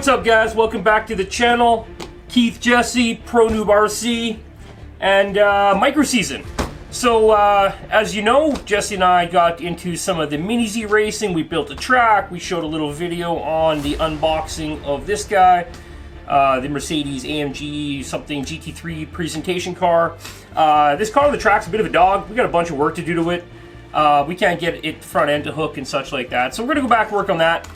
What's up, guys? Welcome back to the channel. Keith, Jesse, ProNoobRC, and Micro season. So, as you know, Jesse and I got into some of the Mini Z racing. We built a track. We showed a little video on the unboxing of this guy, the Mercedes AMG something GT3 presentation car. This car on the track's a bit of a dog. We got a bunch of work to do to it. We can't get it front end to hook and such like that. So we're gonna go back and work on that.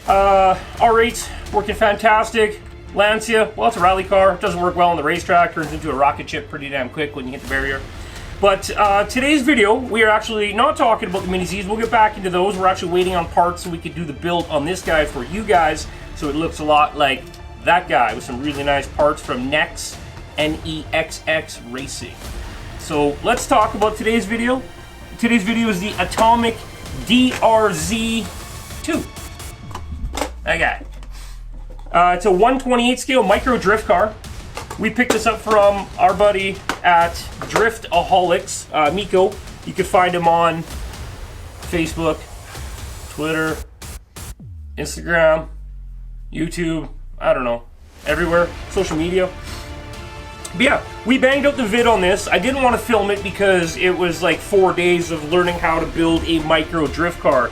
R8 working fantastic. Lancia, well, it's a rally car. It doesn't work well on the racetrack. Turns into a rocket ship pretty damn quick when you hit the barrier. But today's video, we are actually not talking about the Mini Zs. We'll get back into those. We're actually waiting on parts so we could do the build on this guy for you guys, so it looks a lot like that guy with some really nice parts from Nex NEXX Racing. So let's talk about today's video. Today's video is the Atomic DRZ2. That guy. It's a 1/28 scale micro drift car. We picked this up from our buddy at Driftaholics, Miko. You can find him on Facebook, Twitter, Instagram, YouTube, I don't know, everywhere, social media. But yeah, we banged out the vid on this. I didn't want to film it because it was like 4 days of learning how to build a micro drift car.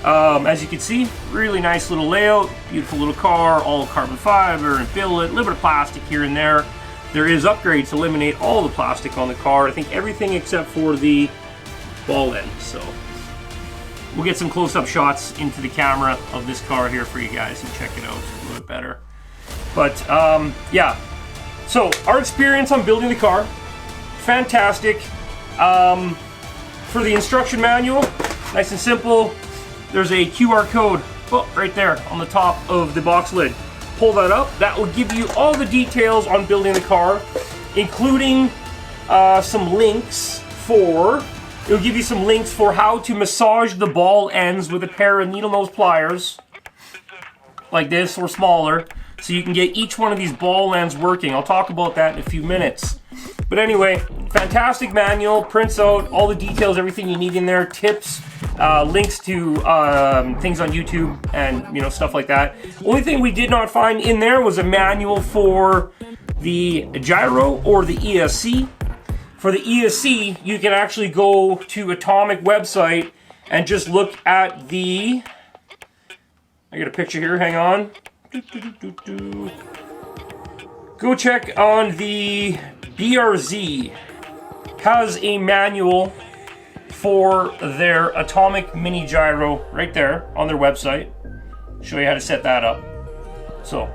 As you can see, really nice little layout, beautiful little car, all carbon fiber and billet, a little bit of plastic here and there. There is upgrades to eliminate all the plastic on the car. I think everything except for the ball end. So we'll get some close-up shots into the camera of this car here for you guys and check it out a little bit better. But yeah, so our experience on building the car, fantastic. For the instruction manual, nice and simple. There's a QR code right there on the top of the box lid. Pull that up. That will give you all the details on building the car, including some links for, it'll give you some links for how to massage the ball ends with a pair of needle nose pliers, like this or smaller, so you can get each one of these ball ends working. I'll talk about that in a few minutes. But anyway, fantastic manual, prints out all the details, everything you need in there, tips, links to things on YouTube and stuff like that. Only thing we did not find in there was a manual for the gyro or the ESC. For the ESC, you can actually go to Atomic website and just look at the, I got a picture here, hang on. Go check on the DRZ. Has a manual for their Atomic Mini Gyro right there on their website. Show you how to set that up. So,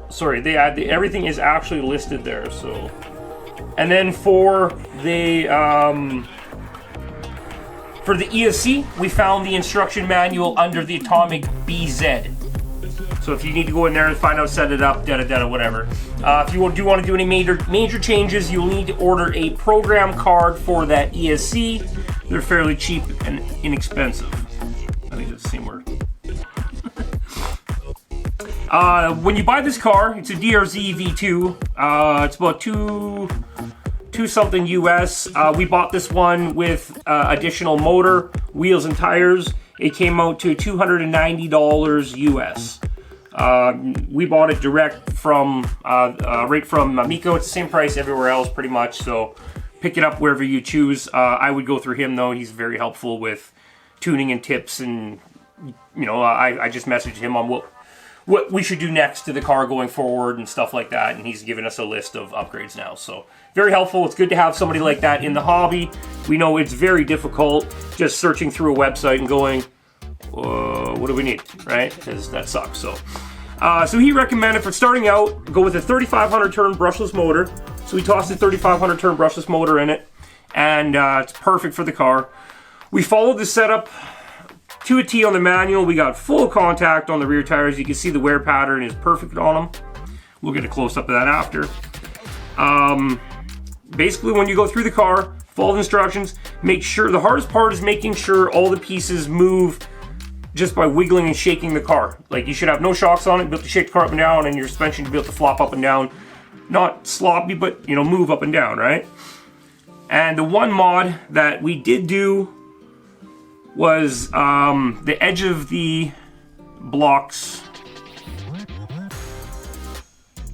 sorry, they add everything is actually listed there. So, and then for the ESC, we found the instruction manual under the Atomic BZ. So if you need to go in there and find out, set it up, whatever. If you do want to do any major changes, you'll need to order a program card for that ESC. They're fairly cheap and inexpensive. I think that's the same word. When you buy this car, it's a DRZ V2. It's about two something US. We bought this one with additional motor, wheels, and tires. It came out to $290 US. We bought it direct from right from Miko. It's the same price everywhere else pretty much, so pick it up wherever you choose. I would go through him though. He's very helpful with tuning and tips, and I just messaged him on what we should do next to the car going forward and stuff like that, and he's given us a list of upgrades now. So very helpful. It's good to have somebody like that in the hobby. We know it's very difficult just searching through a website and going, what do we need, right? Because that sucks. So he recommended for starting out, go with a 3,500 turn brushless motor. So we tossed a 3,500 turn brushless motor in it, and it's perfect for the car. We followed the setup to a T on the manual. We got full contact on the rear tires. You can see the wear pattern is perfect on them. We'll get a close-up of that after. Basically, when you go through the car, follow the instructions. Make sure, the hardest part is making sure all the pieces move just by wiggling and shaking the car. Like, you should have no shocks on it, be able to shake the car up and down, and your suspension to be able to flop up and down. Not sloppy, but move up and down, right? And the one mod that we did do was the edge of the blocks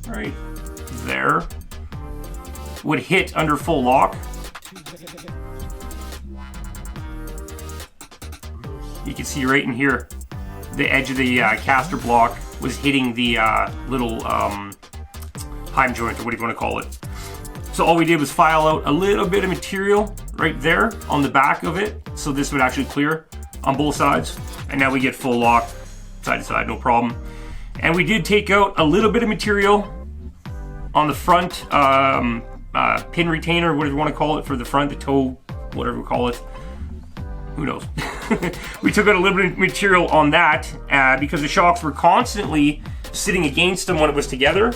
right there would hit under full lock. You can see right in here, the edge of the caster block was hitting the little heim joint, or what do you want to call it. So all we did was file out a little bit of material right there on the back of it, so this would actually clear on both sides. And now we get full lock, side to side, no problem. And we did take out a little bit of material on the front pin retainer, whatever you want to call it, for the front, the toe, whatever we call it. Who knows? We took out a little bit of material on that because the shocks were constantly sitting against them when it was together.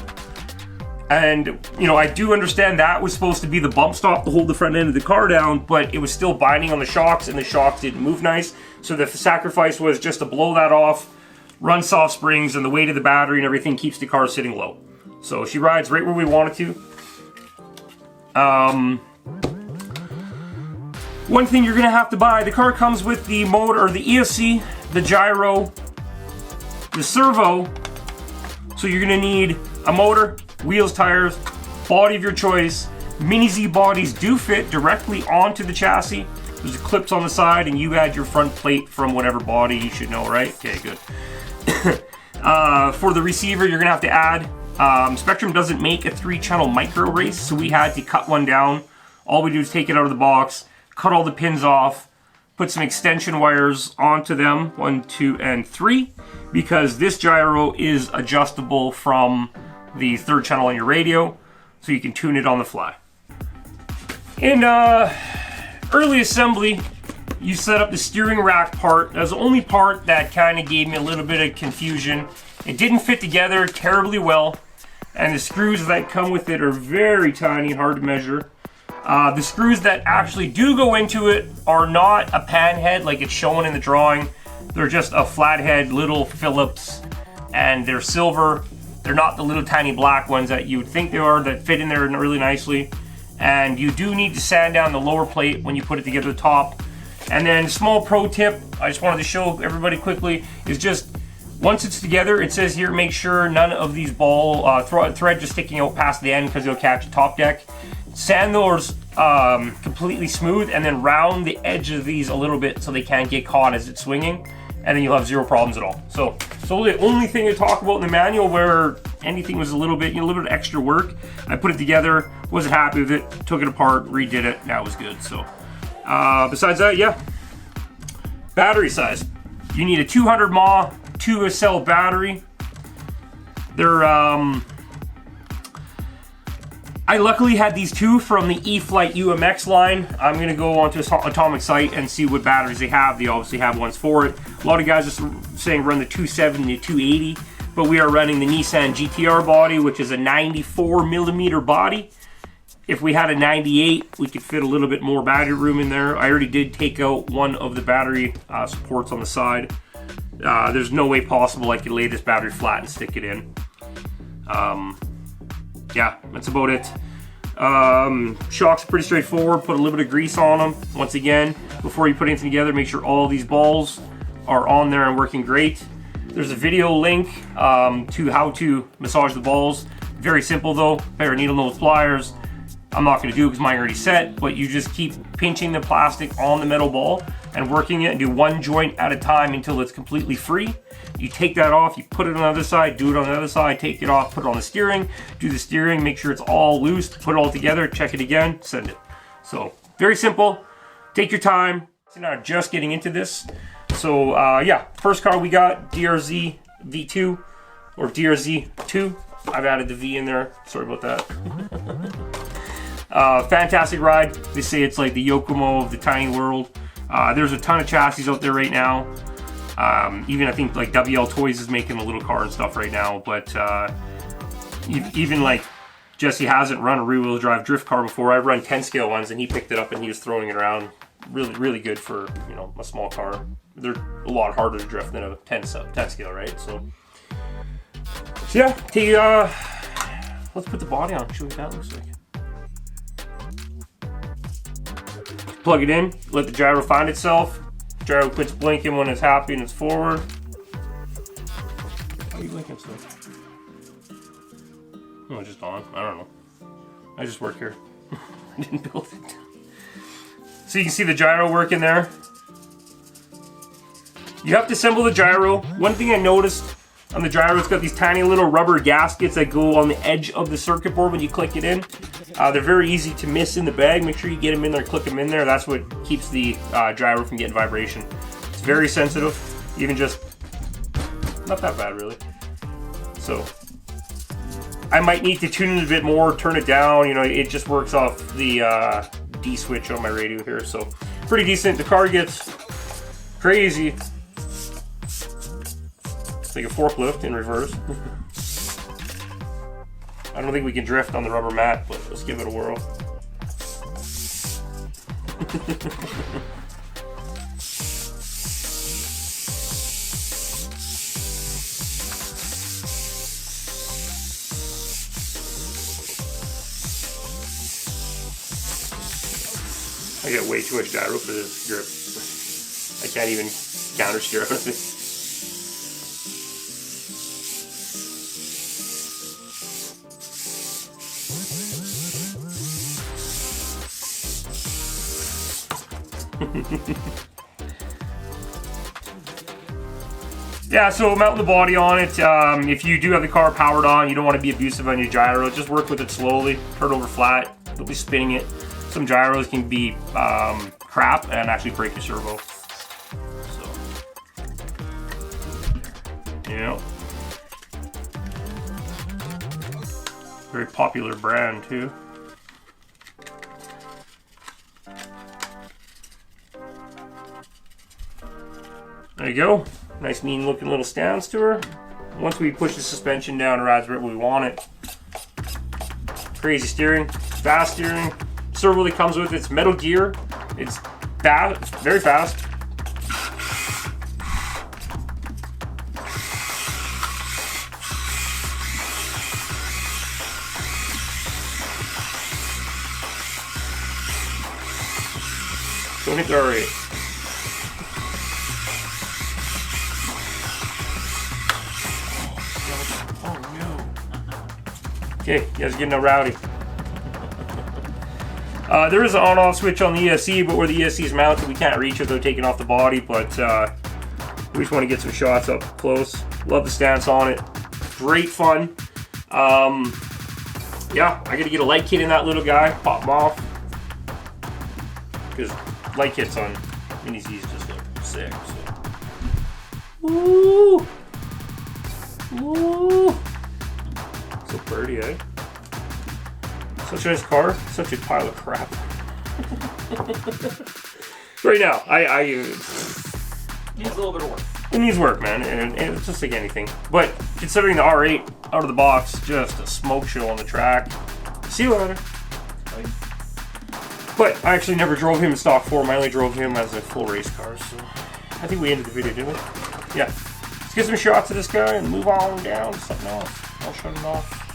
And, you know, I do understand that was supposed to be the bump stop to hold the front end of the car down, but it was still binding on the shocks, and the shocks didn't move nice. So the sacrifice was just to blow that off, run soft springs, and the weight of the battery and everything keeps the car sitting low. So she rides right where we want it to. One thing you're gonna have to buy, the car comes with the motor, or the ESC, the gyro, the servo. So you're gonna need a motor, wheels, tires, body of your choice. Mini Z bodies do fit directly onto the chassis. There's clips on the side, and you add your front plate from whatever body, you should know, right? Okay, good. For the receiver, you're gonna have to add, Spectrum doesn't make a 3-channel micro race, so we had to cut one down. All we do is take it out of the box, cut all the pins off, put some extension wires onto them, 1, 2, and 3, because this gyro is adjustable from the 3rd channel on your radio, so you can tune it on the fly. In early assembly, you set up the steering rack part. That was the only part that kind of gave me a little bit of confusion. It didn't fit together terribly well, and the screws that come with it are very tiny, hard to measure. The screws that actually do go into it are not a pan head like it's shown in the drawing. They're just a flathead little Phillips, and they're silver. They're not the little tiny black ones that you would think they are, that fit in there really nicely. And you do need to sand down the lower plate when you put it together the top. And then small pro tip, I just wanted to show everybody quickly, is just once it's together, it says here, make sure none of these ball thread just sticking out past the end because they'll catch the top deck. Sand those completely smooth, and then round the edge of these a little bit so they can't get caught as it's swinging, and then you'll have zero problems at all. So the only thing to talk about in the manual where anything was a little bit of extra work, I put it together, wasn't happy with it, took it apart, redid it, that was good. So besides that, yeah. Battery size. You need a 200 mAh 2-cell battery. They're I luckily had these two from the E-Flight UMX line. I'm gonna go onto Atomic site and see what batteries they have. They obviously have ones for it. A lot of guys are saying run the 270 to 280, but we are running the Nissan GTR body, which is a 94mm body. If we had a 98, we could fit a little bit more battery room in there. I already did take out one of the battery supports on the side. There's no way possible I could lay this battery flat and stick it in. Yeah, that's about it. Shocks are pretty straightforward. Put a little bit of grease on them. Once again, before you put anything together, make sure all these balls are on there and working great. There's a video link to how to massage the balls. Very simple though. Pair of needle nose pliers. I'm not going to do it because mine are already set, but you just keep pinching the plastic on the metal ball and working it, and do one joint at a time until it's completely free. You take that off, you put it on the other side, do it on the other side, take it off, put it on the steering, do the steering, make sure it's all loose, put it all together, check it again, send it. So very simple, take your time. So now just getting into this. So yeah, first car we got, DRZ V2 or DRZ2. I've added the V in there, sorry about that. Fantastic ride. They say it's like the Yokomo of the tiny world. There's a ton of chassis out there right now. Even I think like WL Toys is making a little car and stuff right now, but even like Jesse hasn't run a rear-wheel drive drift car before. I've run 10 scale ones, and he picked it up and he was throwing it around. Really good for, you know, a small car. They're a lot harder to drift than a 10 scale, right? So yeah, let's put the body on, show you what that looks like. Plug it in, let the gyro find itself. Gyro quits blinking when it's happy and it's forward. How are you blinking, so? Oh, it's just on. I don't know. I just work here. I didn't build it. So you can see the gyro working there. You have to assemble the gyro. One thing I noticed on the gyro, it's got these tiny little rubber gaskets that go on the edge of the circuit board when you click it in. They're very easy to miss in the bag. Make sure you get them in there, click them in there. That's what keeps the gyro from getting vibration. It's very sensitive, even just, not that bad really. So, I might need to tune it a bit more, turn it down. You know, it just works off the D switch on my radio here. So, pretty decent. The car gets crazy. It's like a forklift in reverse. I don't think we can drift on the rubber mat, but let's give it a whirl. I got way too much gyro for this grip. I can't even counter steer out of it. Yeah, so mounting the body on it, if you do have the car powered on, you don't want to be abusive on your gyro, just work with it slowly, turn it over flat, don't be spinning it. Some gyros can be crap and actually break your servo. So, yeah. Very popular brand too. There you go. Nice mean looking little stance to her. Once we push the suspension down, it rides right where we want it. Crazy steering, fast steering. Servo that comes with it's metal gear. It's fast, it's very fast. Don't hit the R8. Okay, you guys are getting rowdy. There is an on-off switch on the ESC, but where the ESC is mounted, we can't reach it without taking off the body, but we just want to get some shots up close. Love the stance on it. Great fun. Yeah, I gotta get a light kit in that little guy, pop them off. Because light kits on Mini Z's just look sick. So. Woo! Woo! So pretty, eh? Such a nice car, such a pile of crap. Right now, needs a little bit of work. It needs work, man, and it's just like anything. But considering the R8 out of the box, just a smoke show on the track. See you later. Bye. But I actually never drove him in stock form. I only drove him as a full race car. So I think we ended the video, didn't we? Yeah. Let's get some shots of this guy and move on down to something else. I'll shut it off.